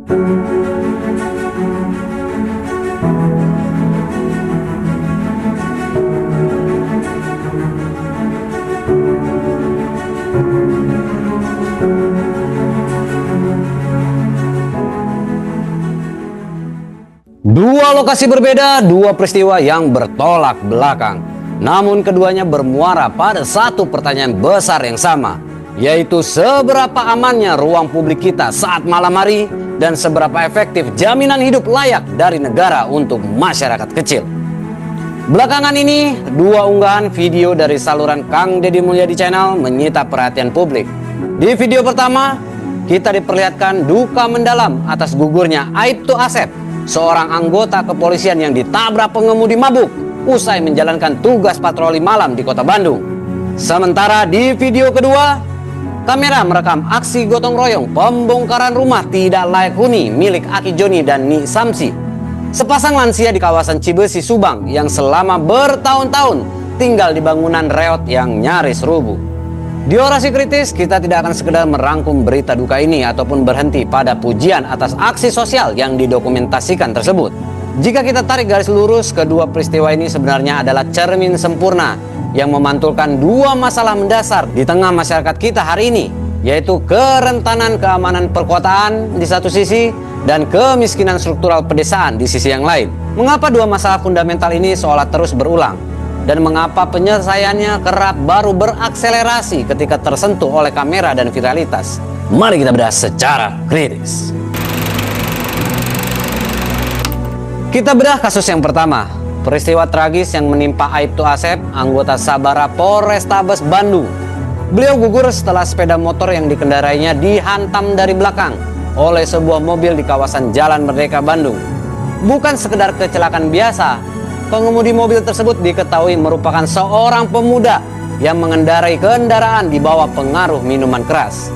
Dua lokasi berbeda, dua peristiwa yang bertolak belakang. Namun keduanya bermuara pada satu pertanyaan besar yang sama, yaitu seberapa amannya ruang publik kita saat malam hari dan seberapa efektif jaminan hidup layak dari negara untuk masyarakat kecil. Belakangan ini, dua unggahan video dari saluran Kang Deddy Mulyadi Channel menyita perhatian publik. Di video pertama, kita diperlihatkan duka mendalam atas gugurnya Aibtu Asep, seorang anggota kepolisian yang ditabrak pengemudi mabuk usai menjalankan tugas patroli malam di kota Bandung. Sementara di video kedua, kamera merekam aksi gotong royong pembongkaran rumah tidak layak huni milik Aki Joni dan Ni Samsi, sepasang lansia di kawasan Cibesi, Subang yang selama bertahun-tahun tinggal di bangunan reot yang nyaris rubuh. Di orasi kritis, kita tidak akan sekedar merangkum berita duka ini ataupun berhenti pada pujian atas aksi sosial yang didokumentasikan tersebut. Jika kita tarik garis lurus, kedua peristiwa ini sebenarnya adalah cermin sempurna yang memantulkan dua masalah mendasar di tengah masyarakat kita hari ini, yaitu kerentanan keamanan perkotaan di satu sisi dan kemiskinan struktural pedesaan di sisi yang lain. Mengapa dua masalah fundamental ini seolah terus berulang? Dan mengapa penyelesaiannya kerap baru berakselerasi ketika tersentuh oleh kamera dan viralitas? Mari kita bedah secara kritis. Kita bedah kasus yang pertama, peristiwa tragis yang menimpa Aibtu Asep, anggota Sabara Polrestabes Bandung. Beliau gugur setelah sepeda motor yang dikendarainya dihantam dari belakang oleh sebuah mobil di kawasan Jalan Merdeka Bandung. Bukan sekedar kecelakaan biasa, pengemudi mobil tersebut diketahui merupakan seorang pemuda yang mengendarai kendaraan di bawah pengaruh minuman keras.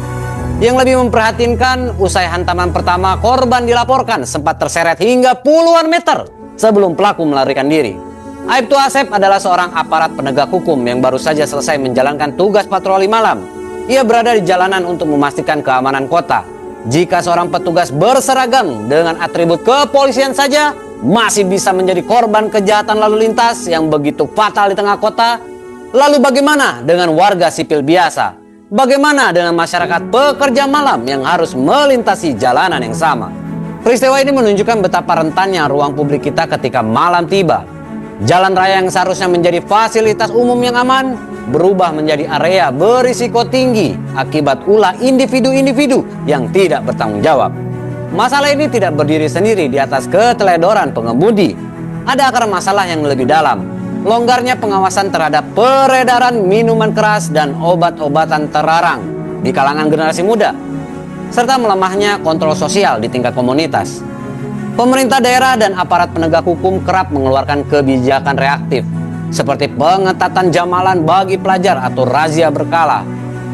Yang lebih memprihatinkan, usai hantaman pertama, korban dilaporkan sempat terseret hingga puluhan meter sebelum pelaku melarikan diri. Aibtu Asep adalah seorang aparat penegak hukum yang baru saja selesai menjalankan tugas patroli malam. Ia berada di jalanan untuk memastikan keamanan kota. Jika seorang petugas berseragam dengan atribut kepolisian saja masih bisa menjadi korban kejahatan lalu lintas yang begitu fatal di tengah kota, lalu bagaimana dengan warga sipil biasa? Bagaimana dengan masyarakat pekerja malam yang harus melintasi jalanan yang sama? Peristiwa ini menunjukkan betapa rentannya ruang publik kita ketika malam tiba. Jalan raya yang seharusnya menjadi fasilitas umum yang aman berubah menjadi area berisiko tinggi akibat ulah individu-individu yang tidak bertanggung jawab. Masalah ini tidak berdiri sendiri di atas keteledoran pengemudi. Ada akar masalah yang lebih dalam. Longgarnya pengawasan terhadap peredaran minuman keras dan obat-obatan terlarang di kalangan generasi muda, serta melemahnya kontrol sosial di tingkat komunitas. Pemerintah daerah dan aparat penegak hukum kerap mengeluarkan kebijakan reaktif, seperti pengetatan jamalan bagi pelajar atau razia berkala.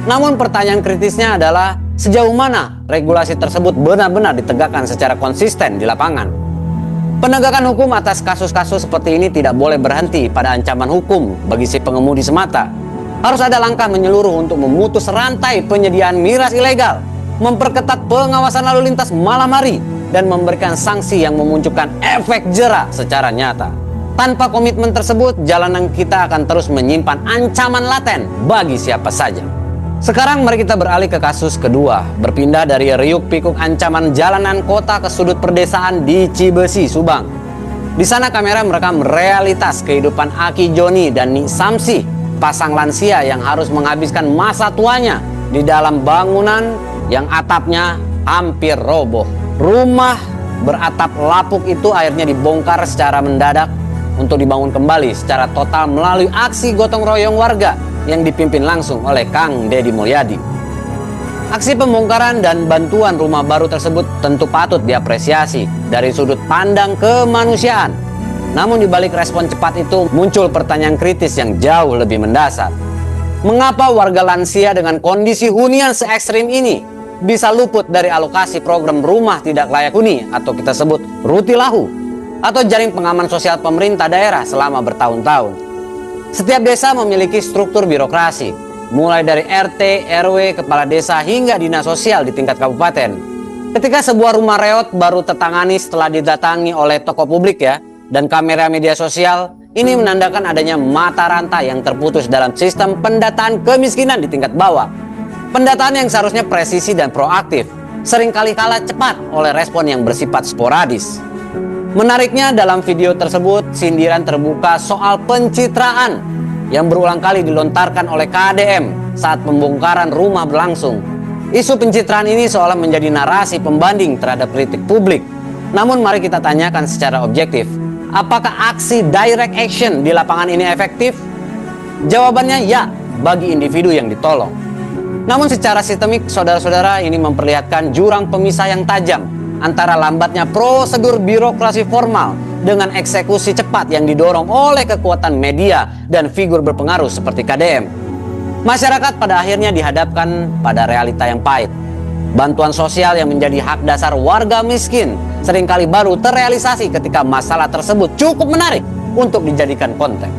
Namun pertanyaan kritisnya adalah, sejauh mana regulasi tersebut benar-benar ditegakkan secara konsisten di lapangan? Penegakan hukum atas kasus-kasus seperti ini tidak boleh berhenti pada ancaman hukum bagi si pengemudi semata. Harus ada langkah menyeluruh untuk memutus rantai penyediaan miras ilegal, memperketat pengawasan lalu lintas malam hari, dan memberikan sanksi yang memunculkan efek jera secara nyata. Tanpa komitmen tersebut, jalanan kita akan terus menyimpan ancaman laten bagi siapa saja. Sekarang mari kita beralih ke kasus kedua, berpindah dari riuk pikuk ancaman jalanan kota ke sudut perdesaan di Cibesi, Subang. Di sana kamera merekam realitas kehidupan Aki Joni dan Ni Samsi, pasang lansia yang harus menghabiskan masa tuanya di dalam bangunan yang atapnya hampir roboh. Rumah beratap lapuk itu akhirnya dibongkar secara mendadak untuk dibangun kembali secara total melalui aksi gotong royong warga yang dipimpin langsung oleh Kang Deddy Mulyadi. Aksi pembongkaran dan bantuan rumah baru tersebut tentu patut diapresiasi dari sudut pandang kemanusiaan. Namun di balik respon cepat itu muncul pertanyaan kritis yang jauh lebih mendasar. Mengapa warga lansia dengan kondisi hunian se ekstrim ini bisa luput dari alokasi program rumah tidak layak huni atau kita sebut Rutilahu atau jaring pengaman sosial pemerintah daerah selama bertahun-tahun? Setiap desa memiliki struktur birokrasi, mulai dari RT, RW, kepala desa hingga dinas sosial di tingkat kabupaten. Ketika sebuah rumah reot baru tertangani setelah didatangi oleh tokoh publik ya, dan kamera media sosial, ini menandakan adanya mata rantai yang terputus dalam sistem pendataan kemiskinan di tingkat bawah. Pendataan yang seharusnya presisi dan proaktif, seringkali kalah cepat oleh respon yang bersifat sporadis. Menariknya dalam video tersebut, sindiran terbuka soal pencitraan yang berulang kali dilontarkan oleh KDM saat pembongkaran rumah berlangsung. Isu pencitraan ini seolah menjadi narasi pembanding terhadap kritik publik. Namun mari kita tanyakan secara objektif, apakah aksi direct action di lapangan ini efektif? Jawabannya ya, bagi individu yang ditolong. Namun secara sistemik, saudara-saudara, ini memperlihatkan jurang pemisah yang tajam antara lambatnya prosedur birokrasi formal dengan eksekusi cepat yang didorong oleh kekuatan media dan figur berpengaruh seperti KDM. Masyarakat pada akhirnya dihadapkan pada realita yang pahit. Bantuan sosial yang menjadi hak dasar warga miskin seringkali baru terrealisasi ketika masalah tersebut cukup menarik untuk dijadikan konten.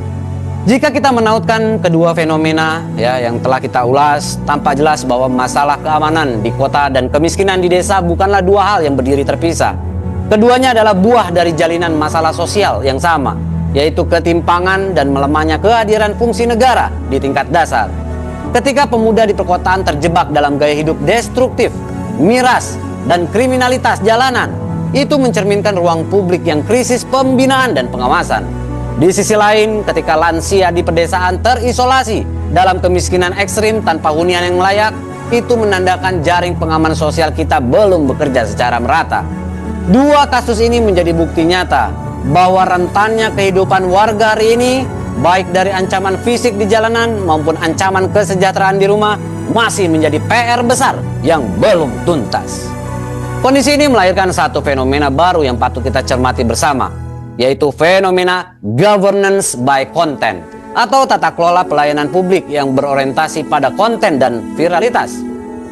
Jika kita menautkan kedua fenomena ya yang telah kita ulas, tampak jelas bahwa masalah keamanan di kota dan kemiskinan di desa bukanlah dua hal yang berdiri terpisah. Keduanya adalah buah dari jalinan masalah sosial yang sama, yaitu ketimpangan dan melemahnya kehadiran fungsi negara di tingkat dasar. Ketika pemuda di perkotaan terjebak dalam gaya hidup destruktif, miras, dan kriminalitas jalanan, itu mencerminkan ruang publik yang krisis pembinaan dan pengawasan. Di sisi lain, ketika lansia di pedesaan terisolasi dalam kemiskinan ekstrim tanpa hunian yang layak, itu menandakan jaring pengaman sosial kita belum bekerja secara merata. Dua kasus ini menjadi bukti nyata bahwa rentannya kehidupan warga hari ini, baik dari ancaman fisik di jalanan maupun ancaman kesejahteraan di rumah, masih menjadi PR besar yang belum tuntas. Kondisi ini melahirkan satu fenomena baru yang patut kita cermati bersama, yaitu fenomena governance by content atau tata kelola pelayanan publik yang berorientasi pada konten dan viralitas.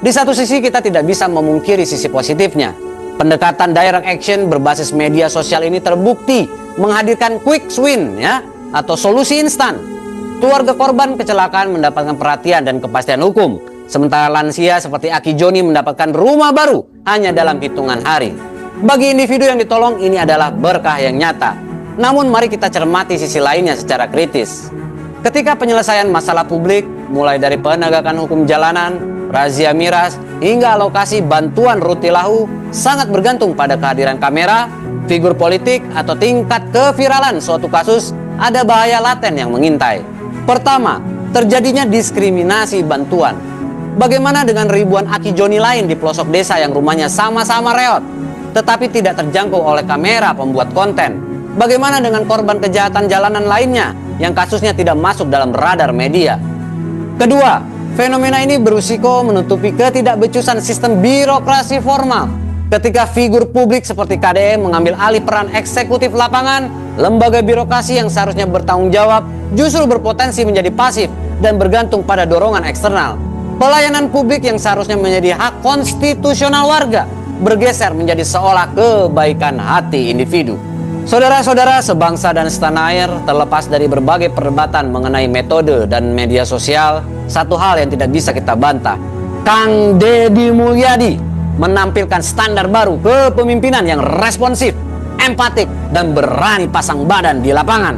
Di satu sisi kita tidak bisa memungkiri sisi positifnya. Pendekatan direct action berbasis media sosial ini terbukti menghadirkan quick win ya, atau solusi instan. Keluarga korban kecelakaan mendapatkan perhatian dan kepastian hukum, sementara lansia seperti Aki Joni mendapatkan rumah baru hanya dalam hitungan hari. Bagi individu yang ditolong, ini adalah berkah yang nyata. Namun mari kita cermati sisi lainnya secara kritis. Ketika penyelesaian masalah publik, mulai dari penegakan hukum jalanan, razia miras, hingga alokasi bantuan rutilahu, sangat bergantung pada kehadiran kamera, figur politik, atau tingkat keviralan suatu kasus, ada bahaya laten yang mengintai. Pertama, terjadinya diskriminasi bantuan. Bagaimana dengan ribuan Aki Joni lain di pelosok desa yang rumahnya sama-sama reot, tetapi tidak terjangkau oleh kamera pembuat konten? Bagaimana dengan korban kejahatan jalanan lainnya yang kasusnya tidak masuk dalam radar media? Kedua, fenomena ini berisiko menutupi ketidakbecusan sistem birokrasi formal. Ketika figur publik seperti KDM mengambil alih peran eksekutif lapangan, lembaga birokrasi yang seharusnya bertanggung jawab justru berpotensi menjadi pasif dan bergantung pada dorongan eksternal. Pelayanan publik yang seharusnya menjadi hak konstitusional warga bergeser menjadi seolah kebaikan hati individu. Saudara-saudara sebangsa dan setanah air, terlepas dari berbagai perdebatan mengenai metode dan media sosial, satu hal yang tidak bisa kita bantah, Kang Deddy Mulyadi menampilkan standar baru kepemimpinan yang responsif, empatik, dan berani pasang badan di lapangan.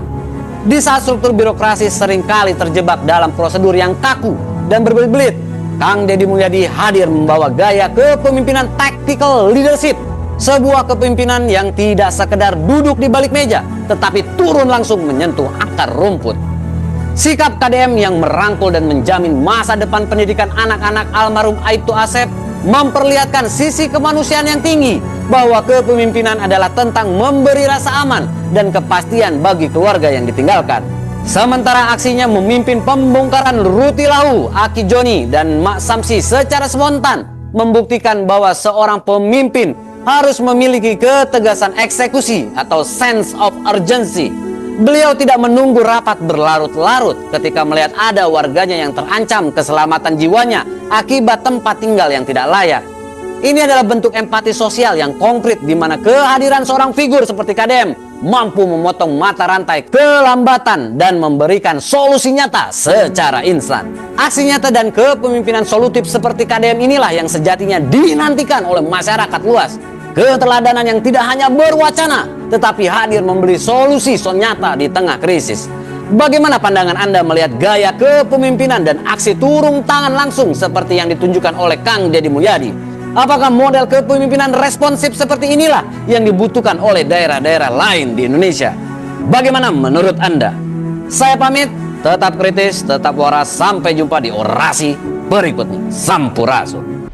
Di saat struktur birokrasi seringkali terjebak dalam prosedur yang kaku dan berbelit-belit, Kang Deddy Mulyadi hadir membawa gaya kepemimpinan tactical leadership, sebuah kepemimpinan yang tidak sekedar duduk di balik meja, tetapi turun langsung menyentuh akar rumput. Sikap KDM yang merangkul dan menjamin masa depan pendidikan anak-anak almarhum Aibtu Asep memperlihatkan sisi kemanusiaan yang tinggi, bahwa kepemimpinan adalah tentang memberi rasa aman dan kepastian bagi keluarga yang ditinggalkan. Sementara aksinya memimpin pembongkaran rutilahu Aki Joni dan Mak Samsi secara spontan membuktikan bahwa seorang pemimpin harus memiliki ketegasan eksekusi atau sense of urgency. Beliau tidak menunggu rapat berlarut-larut ketika melihat ada warganya yang terancam keselamatan jiwanya akibat tempat tinggal yang tidak layak. Ini adalah bentuk empati sosial yang konkret di mana kehadiran seorang figur seperti KDM mampu memotong mata rantai kelambatan dan memberikan solusi nyata secara instan. Aksi nyata dan kepemimpinan solutif seperti KDM inilah yang sejatinya dinantikan oleh masyarakat luas. Keteladanan yang tidak hanya berwacana, tetapi hadir memberi solusi nyata di tengah krisis. Bagaimana pandangan Anda melihat gaya kepemimpinan dan aksi turun tangan langsung seperti yang ditunjukkan oleh Kang Deddy Mulyadi? Apakah model kepemimpinan responsif seperti inilah yang dibutuhkan oleh daerah-daerah lain di Indonesia? Bagaimana menurut Anda? Saya pamit, tetap kritis, tetap waras, sampai jumpa di orasi berikutnya. Sampurasun.